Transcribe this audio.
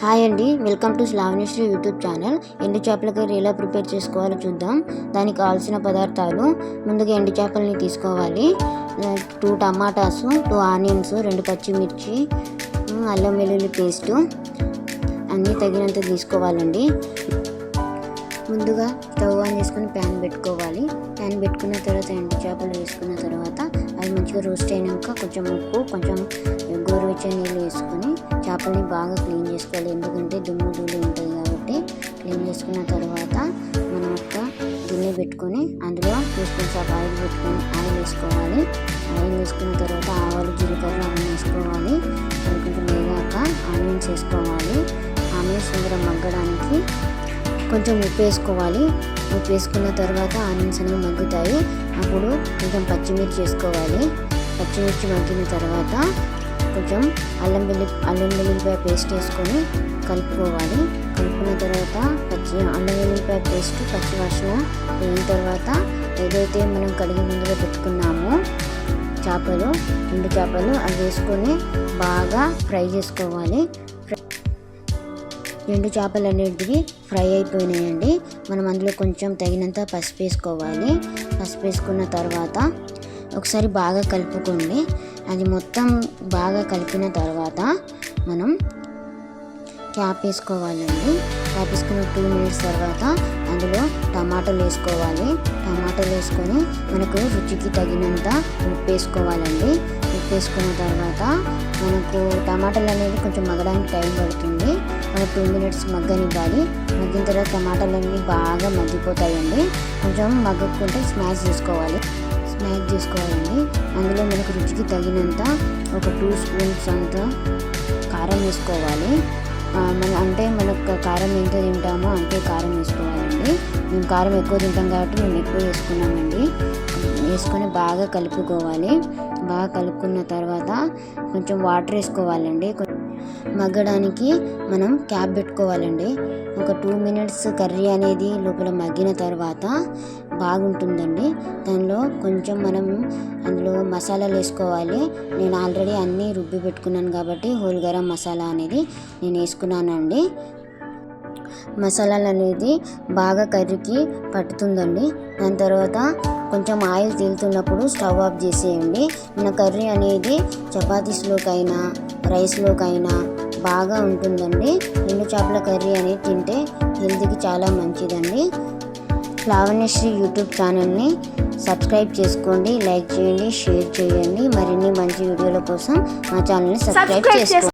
Hi అండి, welcome to లావణ్యశ్రీ YouTube channel. ఎండు చేపల కర్రీ ఎలా ప్రిపేర్ చేసుకోవాలో చూద్దాం. దానికి కావాల్సిన పదార్థాలు: ముందుగా ఎండు చేపలని తీసుకోవాలి, 2 టమాటాస్, 2 ఆనియన్స్, 2 పచ్చిమిర్చి, అల్లం వెల్లుల్లి పేస్టు అన్నీ తగినంత తీసుకోవాలండి. ముందుగా స్టవ్ ఆన్ చేసుకుని ప్యాన్ పెట్టుకోవాలి. ప్యాన్ పెట్టుకున్న తర్వాత ఎండు చేపలు వేసుకున్న తర్వాత అవి మంచిగా రోస్ట్ అయినాక కొంచెం ఉప్పు, కొంచెం గోరువెచ్చని నీళ్ళు వేసుకొని చేపల్ని బాగా క్లీన్ చేసుకోవాలి. ఎందుకంటే దుమ్ము ధూళి ఉంటుంది కాబట్టి క్లీన్ చేసుకున్న తర్వాత మనం ఒక గిన్నె పెట్టుకొని అందులో 2 స్పూన్స్ ఆయిల్ పెట్టుకొని ఆయిల్ వేసుకోవాలి. ఆయిల్ వేసుకున్న తర్వాత ఆవాలు, జీలకర్ర అవన్నీ వేసుకోవాలి. కొంచెం వేగాక ఆనియన్స్ వేసుకోవాలి. ఆనియన్స్ దగ్గర మగ్గడానికి కొంచెం ఉప్పు వేసుకోవాలి. ఉప్పు వేసుకున్న తర్వాత ఆనియన్స్ అనేవి మగ్గుతాయి. అప్పుడు కొంచెం పచ్చిమిర్చి వేసుకోవాలి. పచ్చిమిర్చి మగ్గిన తర్వాత కొంచెం అల్లం వెల్లుల్లిపాయ పేస్ట్ వేసుకొని కలుపుకోవాలి. కలుపుకున్న తర్వాత అల్లం వెల్లుల్లిపాయ పేస్ట్ పచ్చి వాసన పోయిన తర్వాత ఏదైతే మనం కడిగి ముందుగా పెట్టుకున్నామో చేపలు, ఎండు చేపలు అవి వేసుకొని బాగా ఫ్రై చేసుకోవాలి. ఎండు చేపలు అనేటివి ఫ్రై అయిపోయినాయండి. మనం అందులో కొంచెం తగినంత పసుపు వేసుకోవాలి. పసుపు వేసుకున్న తర్వాత ఒకసారి బాగా కలుపుకోండి. అది మొత్తం బాగా కలిపిన తర్వాత మనం క్యాప్ వేసుకోవాలండి. క్యాప్ వేసుకున్న 2 మినిట్స్ తర్వాత అందులో టమాటాలు వేసుకోవాలి. టమాటాలు వేసుకొని మనకు రుచికి తగినంత ఉప్పు వేసుకోవాలండి. ఉప్పు వేసుకున్న తర్వాత మనకు టమాటాలు అనేది కొంచెం మగ్గడానికి టైం పడుతుంది. మనకు 2 మినిట్స్ మగ్గనివ్వాలి. మగ్గిన తర్వాత టమాటాలు అన్నీ బాగా మగ్గిపోతాయండి. కొంచెం మగ్గకుంటే స్మాష్ చేసుకోవాలండి. అందులో మనకు రుచికి తగినంత ఒక 2 స్పూన్స్ అంత కారం వేసుకోవాలి. మనకు కారం ఎంత తింటామో అంతే కారం వేసుకోవాలండి. మేము కారం ఎక్కువ తింటాం కాబట్టి మేము ఎక్కువ వేసుకున్నామండి. వేసుకొని బాగా కలుపుకోవాలి. బాగా కలుపుకున్న తర్వాత కొంచెం వాటర్ వేసుకోవాలండి. మగ్గడానికి మనం క్యాప్ పెట్టుకోవాలండి. ఒక 2 మినిట్స్ కర్రీ అనేది లోపల మగ్గిన తర్వాత బాగుంటుందండి. దానిలో కొంచెం మనం అందులో మసాలాలు వేసుకోవాలి. నేను ఆల్రెడీ అన్నీ రుబ్బి పెట్టుకున్నాను కాబట్టి హోల్ గరం మసాలా అనేది నేను వేసుకున్నానండి. మసాలాలు అనేది బాగా కర్రీకి పట్టుతుందండి. దాని తర్వాత కొంచెం ఆయిల్ తేలుతున్నప్పుడు స్టవ్ ఆఫ్ చేసేయండి. మన కర్రీ అనేది చపాతీస్లోకైనా రైస్లోకైనా బాగా ఉంటుందండి. ఎండు చేపల కర్రీ అనేది తింటే హెల్త్కి చాలా మంచిదండి. లావణ్యశ్రీ యూట్యూబ్ ఛానల్ని సబ్స్క్రైబ్ చేసుకోండి, లైక్ చేయండి, షేర్ చేయండి. మరిన్ని మంచి వీడియోల కోసం మా ఛానల్ని సబ్స్క్రైబ్ చేసుకోండి.